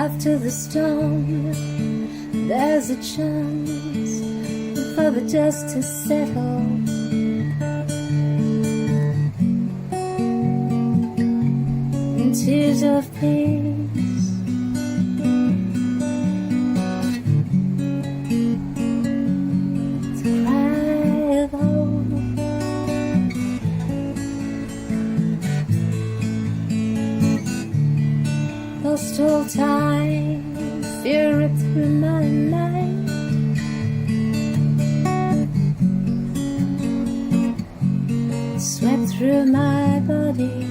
After the storm, there's a chance for the dust to settle. And tears of peace. To cry of hope. Lost all time, fear ripped through my mind. Swept through my body,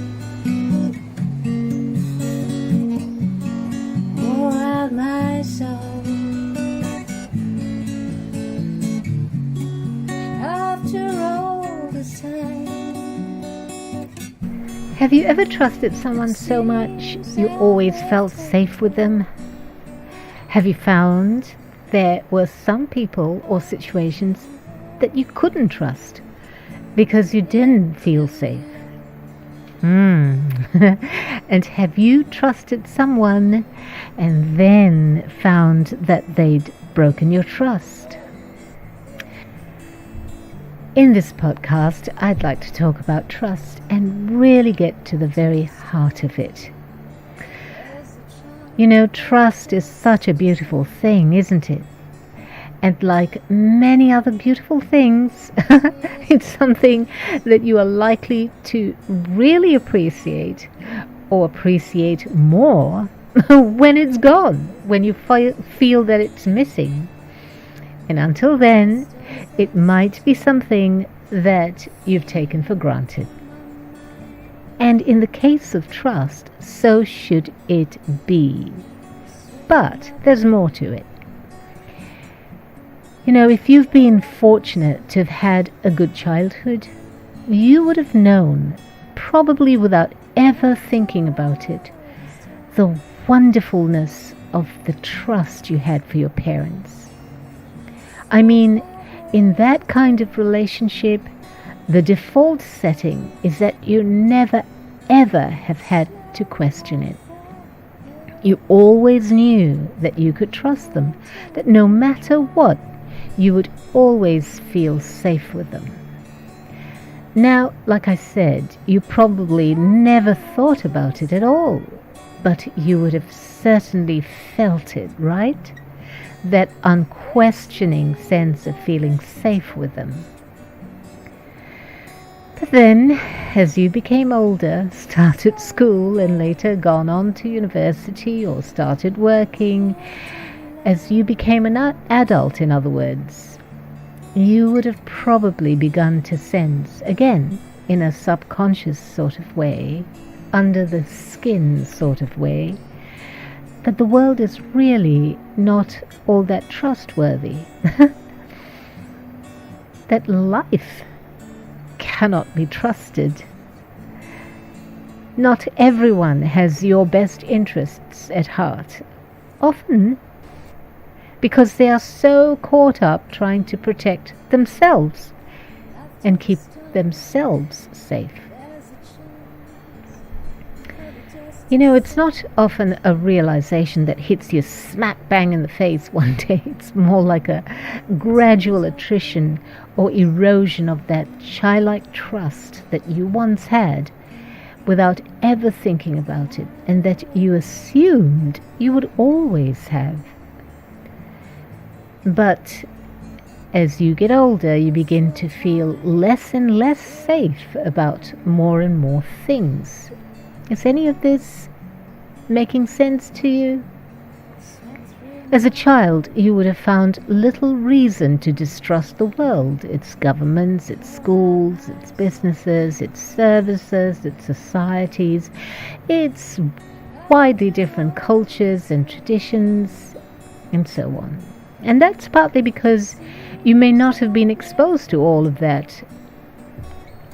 wore out my soul. After all this time. Have you ever trusted someone so much you always felt safe with them? Have you found there were some people or situations that you couldn't trust because you didn't feel safe? And have you trusted someone and then found that they'd broken your trust? In this podcast, I'd like to talk about trust and really get to the very heart of it. You know, trust is such a beautiful thing, isn't it? And like many other beautiful things, it's something that you are likely to really appreciate or appreciate more when it's gone, when you feel that it's missing. And until then, it might be something that you've taken for granted. And in the case of trust, so should it be. But there's more to it. You know, if you've been fortunate to have had a good childhood, you would have known, probably without ever thinking about it, the wonderfulness of the trust you had for your parents. I mean, in that kind of relationship, the default setting is that you never ever have had to question it. You always knew that you could trust them, that no matter what, you would always feel safe with them. Now, like I said, you probably never thought about it at all, but you would have certainly felt it, right? That unquestioning sense of feeling safe with them. But then, as you became older, started school and later gone on to university or started working, as you became an adult, in other words, you would have probably begun to sense, again, in a subconscious sort of way, under the skin sort of way, that the world is really not all that trustworthy. That life cannot be trusted. Not everyone has your best interests at heart, often because they are so caught up trying to protect themselves and keep themselves safe. You know, it's not often a realization that hits you smack bang in the face one day. It's more like a gradual attrition or erosion of that childlike trust that you once had without ever thinking about it, and that you assumed you would always have. But as you get older, you begin to feel less and less safe about more and more things. Is any of this making sense to you? As a child, you would have found little reason to distrust the world, its governments, its schools, its businesses, its services, its societies, its widely different cultures and traditions, and so on. And that's partly because you may not have been exposed to all of that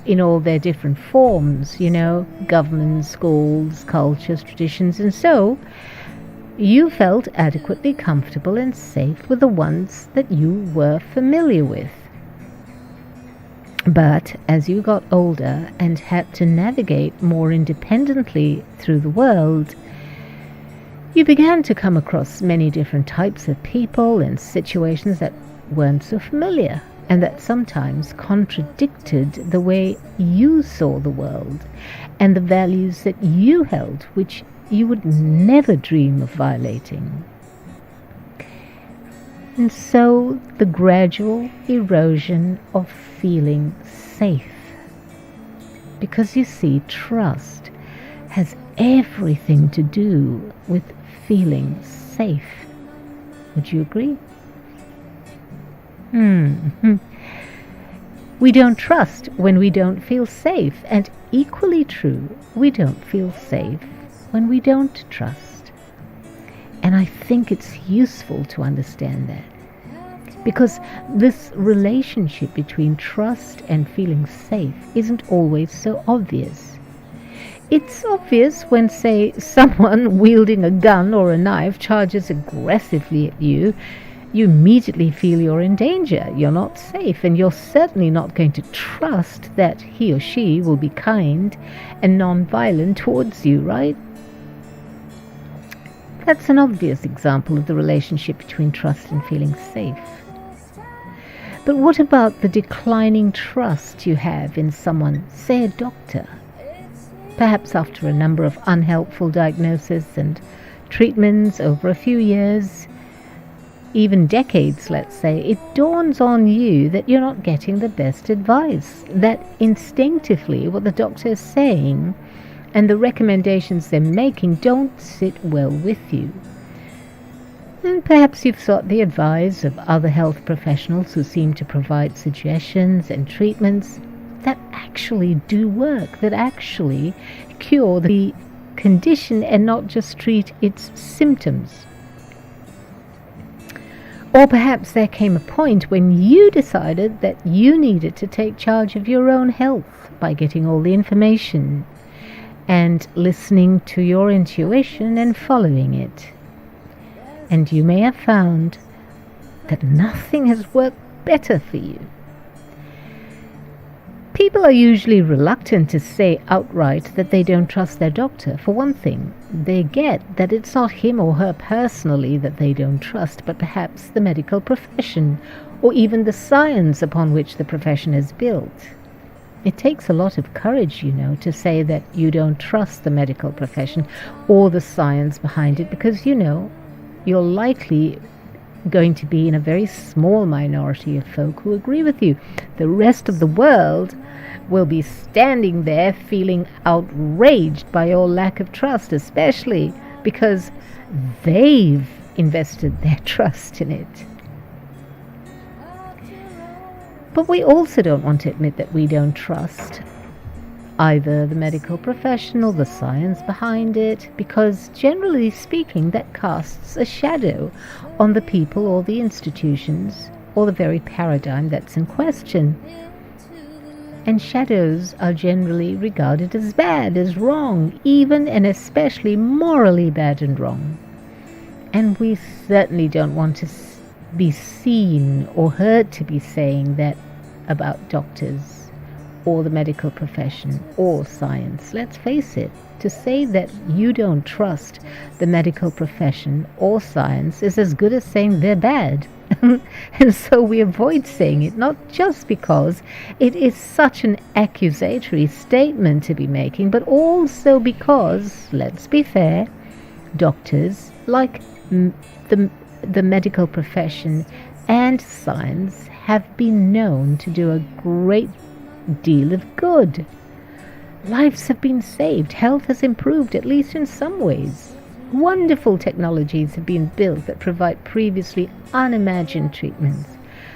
in all their different forms, you know, governments, schools, cultures, traditions, and so you felt adequately comfortable and safe with the ones that you were familiar with. But as you got older and had to navigate more independently through the world, You began to come across many different types of people and situations that weren't so familiar, and that sometimes contradicted the way you saw the world and the values that you held, which you would never dream of violating. And so the gradual erosion of feeling safe. Because you see, trust has everything to do with feeling safe. Would you agree? We don't trust when we don't feel safe, and equally true, we don't feel safe when we don't trust. And I think it's useful to understand that, because this relationship between trust and feeling safe isn't always so obvious. It's obvious when, say, someone wielding a gun or a knife charges aggressively at you. You immediately feel you're in danger, you're not safe, and you're certainly not going to trust that he or she will be kind and non-violent towards you, right? That's an obvious example of the relationship between trust and feeling safe. But what about the declining trust you have in someone, say a doctor? Perhaps after a number of unhelpful diagnoses and treatments over a few years, even decades, let's say, it dawns on you that you're not getting the best advice, that instinctively what the doctor is saying and the recommendations they're making don't sit well with you. And perhaps you've sought the advice of other health professionals who seem to provide suggestions and treatments that actually do work, that actually cure the condition and not just treat its symptoms. Or perhaps there came a point when you decided that you needed to take charge of your own health by getting all the information and listening to your intuition and following it. And you may have found that nothing has worked better for you. People are usually reluctant to say outright that they don't trust their doctor. For one thing, they get that it's not him or her personally that they don't trust, but perhaps the medical profession, or even the science upon which the profession is built. It takes a lot of courage, to say that you don't trust the medical profession or the science behind it, because, you're likely going to be in a very small minority of folk who agree with you. The rest of the world will be standing there feeling outraged by your lack of trust, especially because they've invested their trust in it. But we also don't want to admit that we don't trust either the medical profession or the science behind it, because generally speaking, that casts a shadow on the people or the institutions or the very paradigm that's in question. And shadows are generally regarded as bad, as wrong, even and especially morally bad and wrong. And we certainly don't want to be seen or heard to be saying that about doctors or the medical profession or science. Let's face it, to say that you don't trust the medical profession or science is as good as saying they're bad. And so we avoid saying it, not just because it is such an accusatory statement to be making, but also because, let's be fair, doctors, like the medical profession and science, have been known to do a great deal of good. Lives have been saved, health has improved, at least in some ways. Wonderful technologies have been built that provide previously unimagined treatments,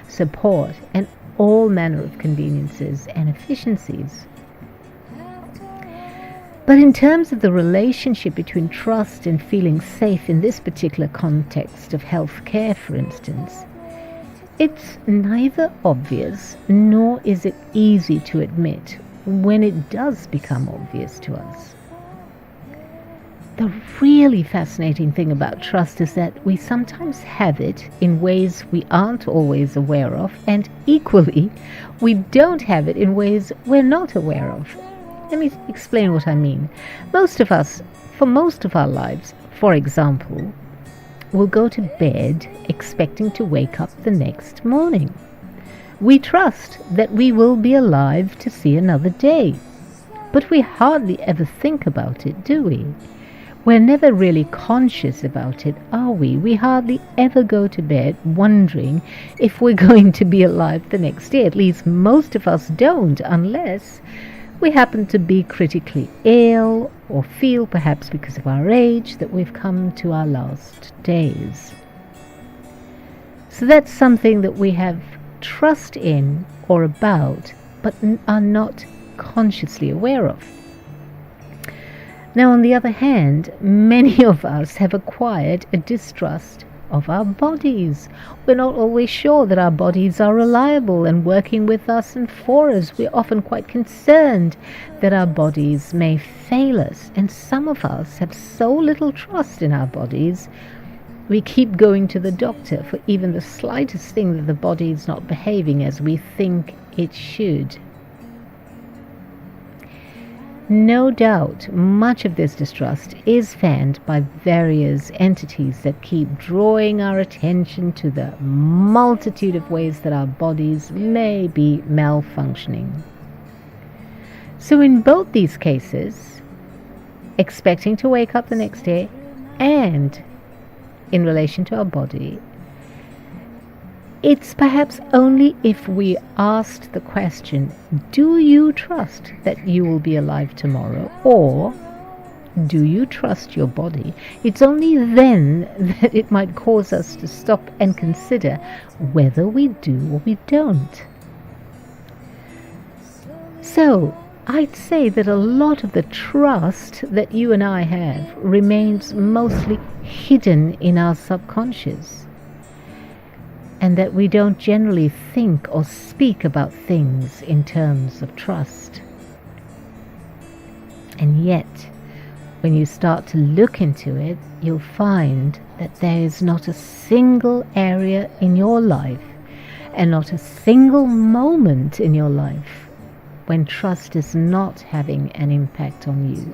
support, and all manner of conveniences and efficiencies. But in terms of the relationship between trust and feeling safe in this particular context of healthcare, for instance, it's neither obvious nor is it easy to admit when it does become obvious to us. The really fascinating thing about trust is that we sometimes have it in ways we aren't always aware of, and equally, we don't have it in ways we're not aware of. Let me explain what I mean. Most of us, for most of our lives, for example, will go to bed expecting to wake up the next morning. We trust that we will be alive to see another day, but we hardly ever think about it, do we? We're never really conscious about it, are we? We hardly ever go to bed wondering if we're going to be alive the next day. At least most of us don't, unless we happen to be critically ill or feel, perhaps because of our age, that we've come to our last days. So that's something that we have trust in or about, but are not consciously aware of. Now, on the other hand, many of us have acquired a distrust of our bodies. We're not always sure that our bodies are reliable and working with us and for us. We're often quite concerned that our bodies may fail us. And some of us have so little trust in our bodies, we keep going to the doctor for even the slightest thing that the body is not behaving as we think it should. No doubt, much of this distrust is fanned by various entities that keep drawing our attention to the multitude of ways that our bodies may be malfunctioning. So in both these cases, expecting to wake up the next day and in relation to our body, it's perhaps only if we asked the question, do you trust that you will be alive tomorrow? Or do you trust your body? It's only then that it might cause us to stop and consider whether we do or we don't. So, I'd say that a lot of the trust that you and I have remains mostly hidden in our subconscious, and that we don't generally think or speak about things in terms of trust. And yet, when you start to look into it, you'll find that there is not a single area in your life and not a single moment in your life when trust is not having an impact on you.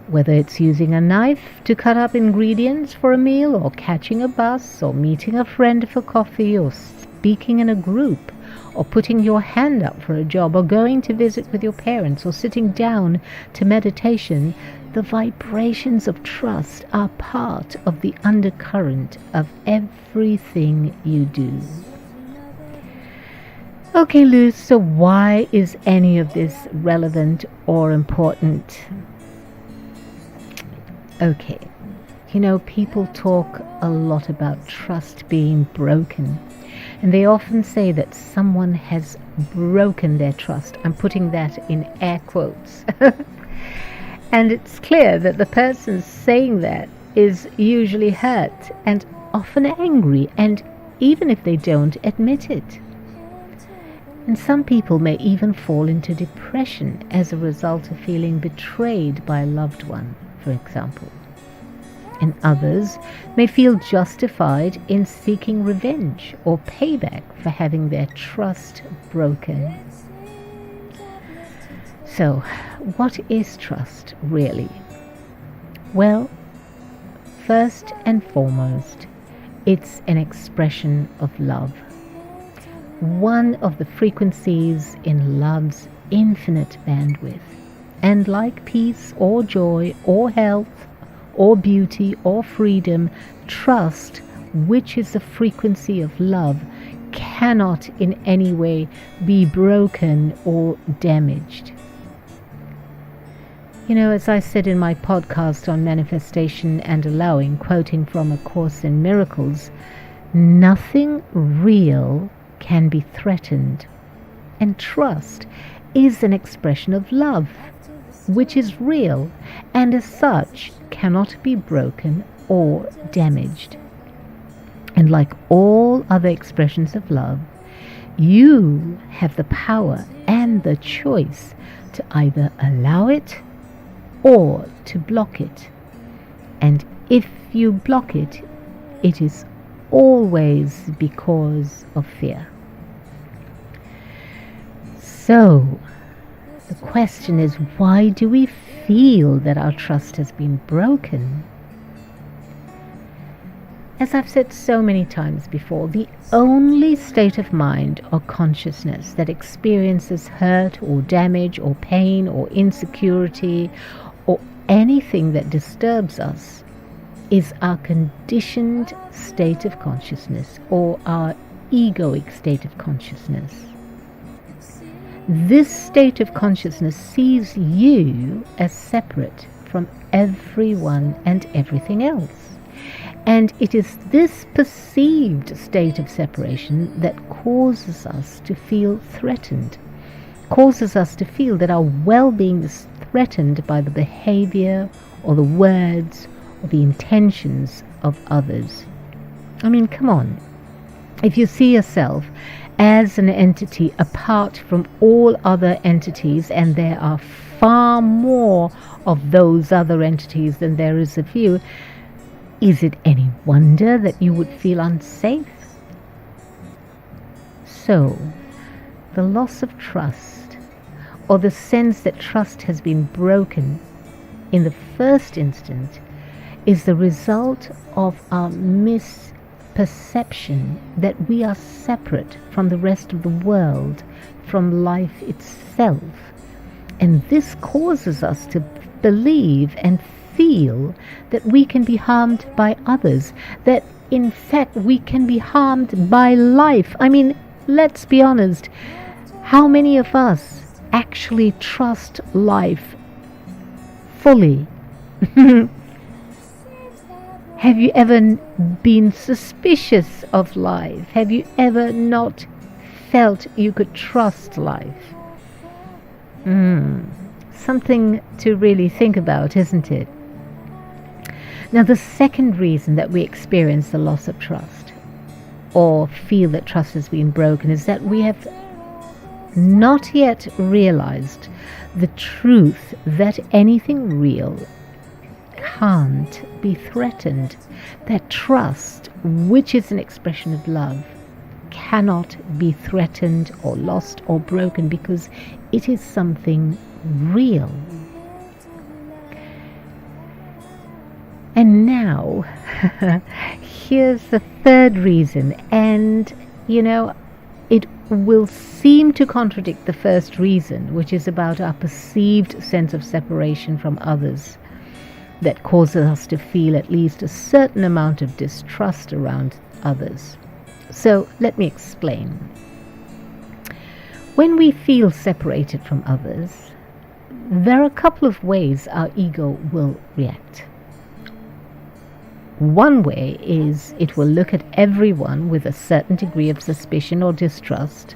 Whether it's using a knife to cut up ingredients for a meal, or catching a bus, or meeting a friend for coffee, or speaking in a group, or putting your hand up for a job, or going to visit with your parents, or sitting down to meditation, the vibrations of trust are part of the undercurrent of everything you do. Okay, Luz, so why is any of this relevant or important? Okay, people talk a lot about trust being broken, and they often say that someone has broken their trust. I'm putting that in air quotes. And it's clear that the person saying that is usually hurt and often angry, and even if they don't admit it. And some people may even fall into depression as a result of feeling betrayed by a loved one, for example. And others may feel justified in seeking revenge or payback for having their trust broken. So, what is trust really? Well, first and foremost, it's an expression of love. One of the frequencies in love's infinite bandwidth. And like peace or joy or health or beauty or freedom, trust, which is the frequency of love, cannot in any way be broken or damaged. As I said in my podcast on manifestation and allowing, quoting from A Course in Miracles, nothing real can be threatened, and trust is an expression of love, which is real, and as such cannot be broken or damaged. And like all other expressions of love, you have the power and the choice to either allow it or to block it. And if you block it, it is always because of fear. So, The question is, why do we feel that our trust has been broken? As I've said so many times before, the only state of mind or consciousness that experiences hurt or damage or pain or insecurity or anything that disturbs us is our conditioned state of consciousness, or our egoic state of consciousness. This state of consciousness sees you as separate from everyone and everything else. And it is this perceived state of separation that causes us to feel threatened, causes us to feel that our well-being is threatened by the behavior or the words or the intentions of others. I mean, come on. If you see yourself as an entity apart from all other entities, and there are far more of those other entities than there is of you, is it any wonder that you would feel unsafe? So, the loss of trust, or the sense that trust has been broken in the first instance, is the result of our misperception that we are separate from the rest of the world, from life itself. And this causes us to believe and feel that we can be harmed by others, that in fact we can be harmed by life. I mean, let's be honest, how many of us actually trust life fully? Have you ever been suspicious of life? Have you ever not felt you could trust life? Something to really think about, isn't it? Now, the second reason that we experience the loss of trust, or feel that trust has been broken, is that we have not yet realized the truth that anything real can't be threatened. That trust, which is an expression of love, cannot be threatened or lost or broken because it is something real. And now, here's the third reason, and it will seem to contradict the first reason, which is about our perceived sense of separation from others that causes us to feel at least a certain amount of distrust around others. So let me explain. When we feel separated from others, there are a couple of ways our ego will react. One way is it will look at everyone with a certain degree of suspicion or distrust.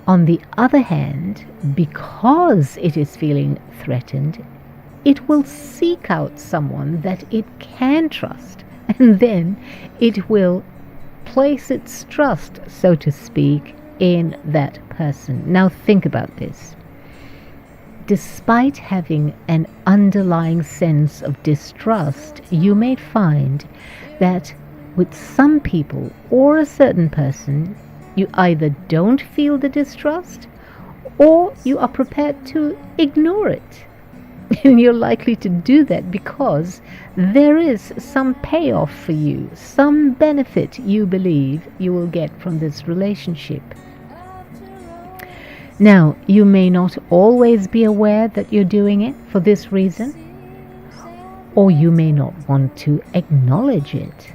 On the other hand, because it is feeling threatened, it will seek out someone that it can trust, and then it will place its trust, so to speak, in that person. Now think about this. Despite having an underlying sense of distrust, you may find that with some people or a certain person, you either don't feel the distrust or you are prepared to ignore it. And you're likely to do that because there is some payoff for you, some benefit you believe you will get from this relationship. Now, you may not always be aware that you're doing it for this reason, or you may not want to acknowledge it.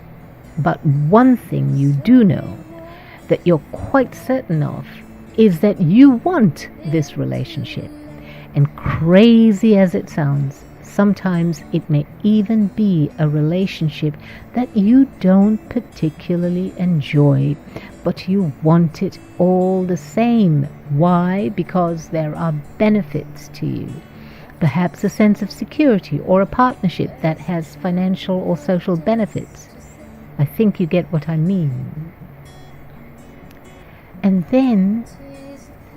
But one thing you do know that you're quite certain of is that you want this relationship. And crazy as it sounds, sometimes it may even be a relationship that you don't particularly enjoy, but you want it all the same. Why? Because there are benefits to you. Perhaps a sense of security or a partnership that has financial or social benefits. I think you get what I mean. And then,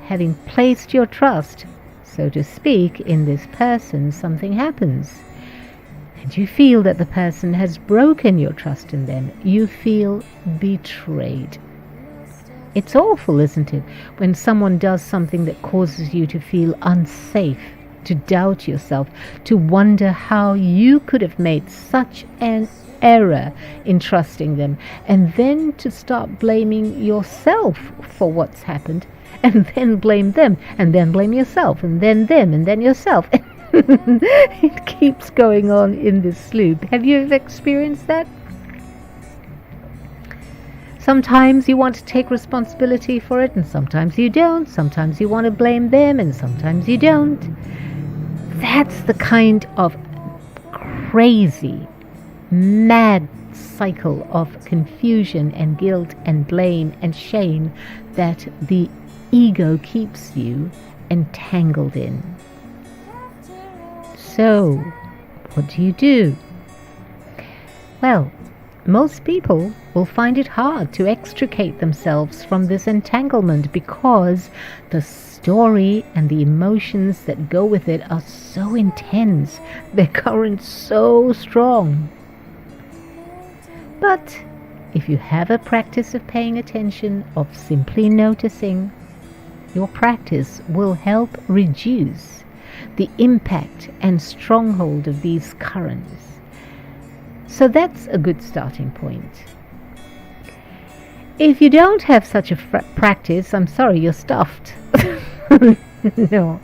having placed your trust, so to speak, in this person, something happens. And you feel that the person has broken your trust in them. You feel betrayed. It's awful, isn't it, when someone does something that causes you to feel unsafe, to doubt yourself, to wonder how you could have made such an error in trusting them, and then to start blaming yourself for what's happened, and then blame them, and then blame yourself, and then them, and then yourself. It keeps going on in this loop. Have you ever experienced that? Sometimes you want to take responsibility for it, and sometimes you don't. Sometimes you want to blame them, and sometimes you don't. That's the kind of crazy, mad cycle of confusion and guilt and blame and shame that the ego keeps you entangled in. So, what do? Well, most people will find it hard to extricate themselves from this entanglement because the story and the emotions that go with it are so intense, their currents so strong. But if you have a practice of paying attention, of simply noticing, your practice will help reduce the impact and stronghold of these currents. So that's a good starting point. If you don't have such a practice, I'm sorry, you're stuffed. No,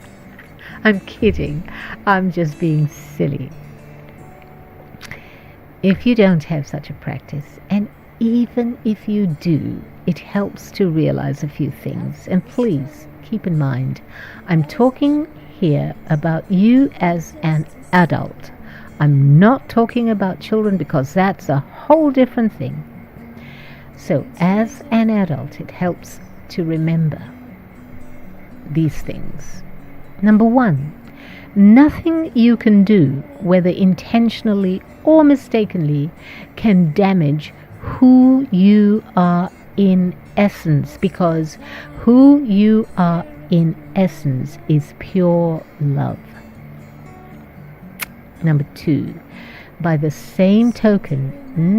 I'm kidding. I'm just being silly. If you don't have such a practice, and even if you do, it helps to realize a few things. And please keep in mind, I'm talking here about you as an adult. I'm not talking about children because that's a whole different thing. So as an adult, it helps to remember these things. Number one, nothing you can do, whether intentionally or mistakenly, can damage who you are in essence, because who you are in essence is pure love. Number two, by the same token,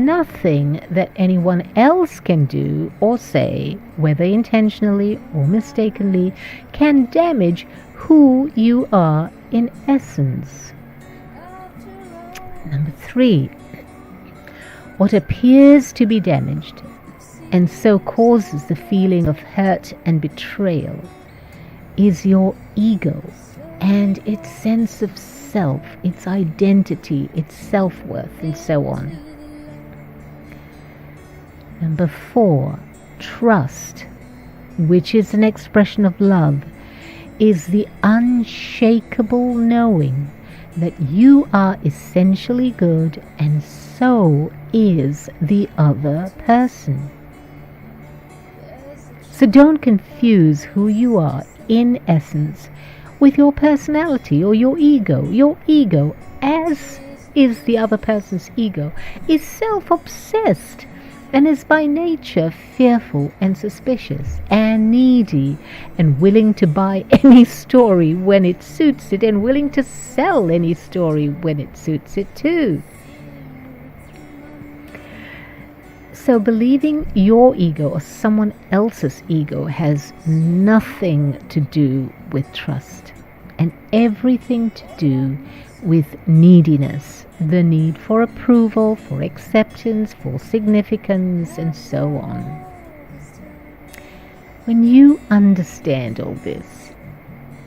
nothing that anyone else can do or say, whether intentionally or mistakenly, can damage who you are in essence. Number three, what appears to be damaged and so causes the feeling of hurt and betrayal is your ego and its sense of self, its identity, its self-worth, and so on. Number four, trust, which is an expression of love, is the unshakable knowing that you are essentially good and so is the other person. So don't confuse who you are in essence with your personality or your ego. Your ego, as is the other person's ego, is self-obsessed and is by nature fearful and suspicious and needy and willing to buy any story when it suits it and willing to sell any story when it suits it too. So believing your ego or someone else's ego has nothing to do with trust and everything to do with neediness, the need for approval, for acceptance, for significance, and so on. When you understand all this,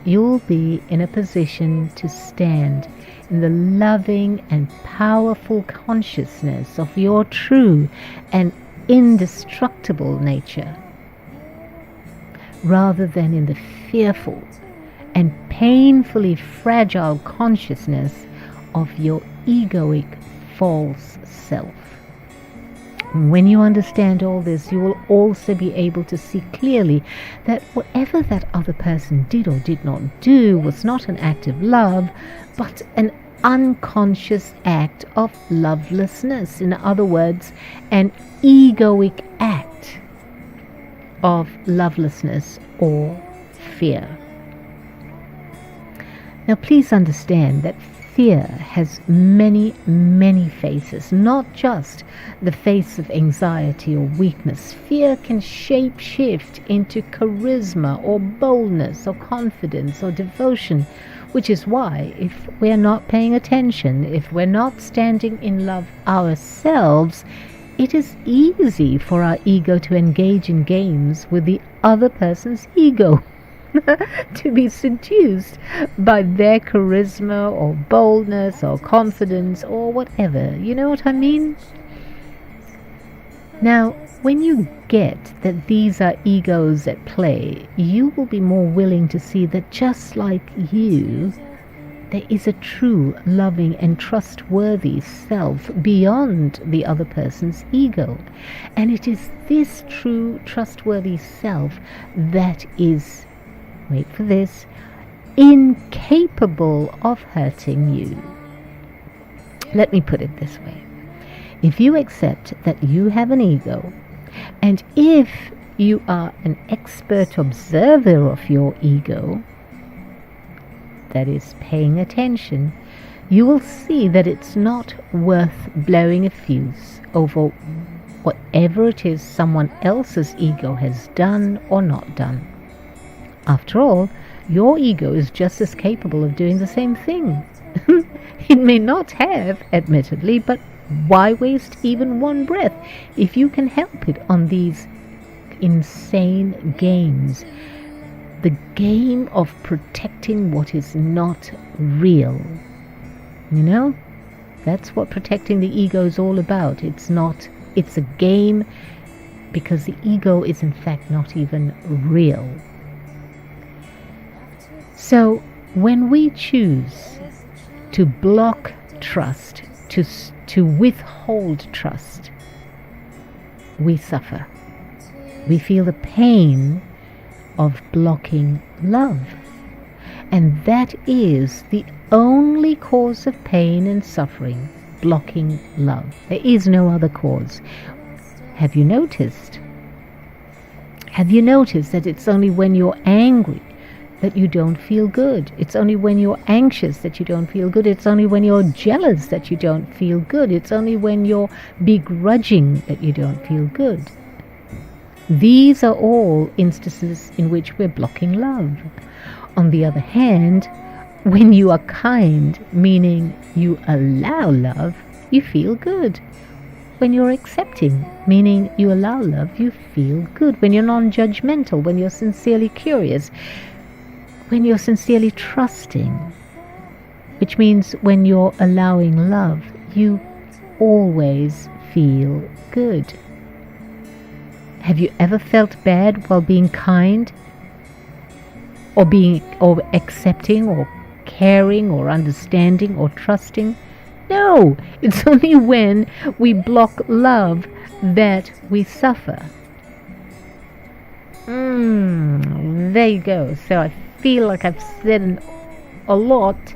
you'll be in a position to stand in the loving and powerful consciousness of your true and indestructible nature, rather than in the fearful and painfully fragile consciousness of your egoic false self. When you understand all this, you will also be able to see clearly that whatever that other person did or did not do was not an act of love, but an unconscious act of lovelessness. In other words, an egoic act of lovelessness or fear. Now please understand that fear has many, many faces, not just the face of anxiety or weakness. Fear can shape-shift into charisma or boldness or confidence or devotion, which is why if we're not paying attention, if we're not standing in love ourselves, it is easy for our ego to engage in games with the other person's ego. To be seduced by their charisma or boldness or confidence or whatever. You know what I mean? Now, when you get that these are egos at play, you will be more willing to see that just like you, there is a true, loving and trustworthy self beyond the other person's ego. And it is this true, trustworthy self that is, wait for this, incapable of hurting you. Let me put it this way. If you accept that you have an ego, and if you are an expert observer of your ego, that is paying attention, you will see that it's not worth blowing a fuse over whatever it is someone else's ego has done or not done. After all, your ego is just as capable of doing the same thing. It may not have, admittedly, but why waste even one breath if you can help it on these insane games? The game of protecting what is not real. You know? That's what protecting the ego is all about. It's a game because the ego is in fact not even real. So when we choose to block trust, to withhold trust, we suffer. We feel the pain of blocking love. And that is the only cause of pain and suffering, blocking love. There is no other cause. Have you noticed? Have you noticed that it's only when you're angry that you don't feel good? It's only when you're anxious that you don't feel good. It's only when you're jealous that you don't feel good. It's only when you're begrudging that you don't feel good. These are all instances in which we're blocking love. On the other hand, when you are kind, meaning you allow love, you feel good. When you're accepting, meaning you allow love, you feel good. When you're non-judgmental, when you're sincerely curious, when you're sincerely trusting, which means when you're allowing love, you always feel good. Have you ever felt bad while being kind, or accepting, or caring, or understanding, or trusting? No, it's only when we block love that we suffer. There you go. So I feel like I've said a lot,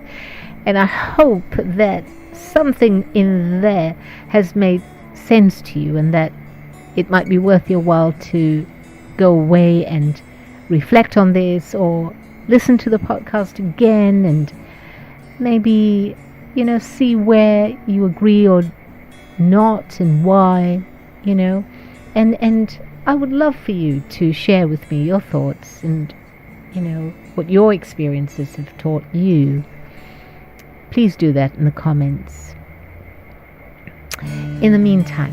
and I hope that something in there has made sense to you, and that it might be worth your while to go away and reflect on this, or listen to the podcast again and maybe, see where you agree or not and why, and I would love for you to share with me your thoughts and, what your experiences have taught you. Please do that in the comments. In the meantime,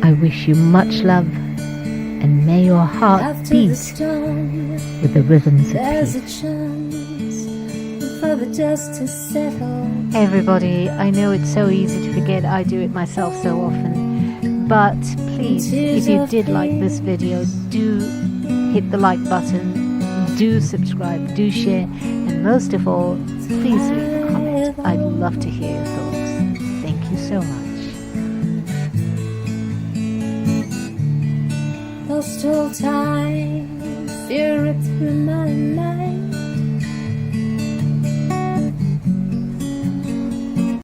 I wish you much love, and may your heart beat with the rhythms of peace. Hey everybody, I know it's so easy to forget. I do it myself so often. But please, if you did like this video, do hit the like button, do subscribe, do share, and most of all, please leave a comment. I'd love to hear your thoughts. Thank you so much. Lost all time, fear ripped through my mind.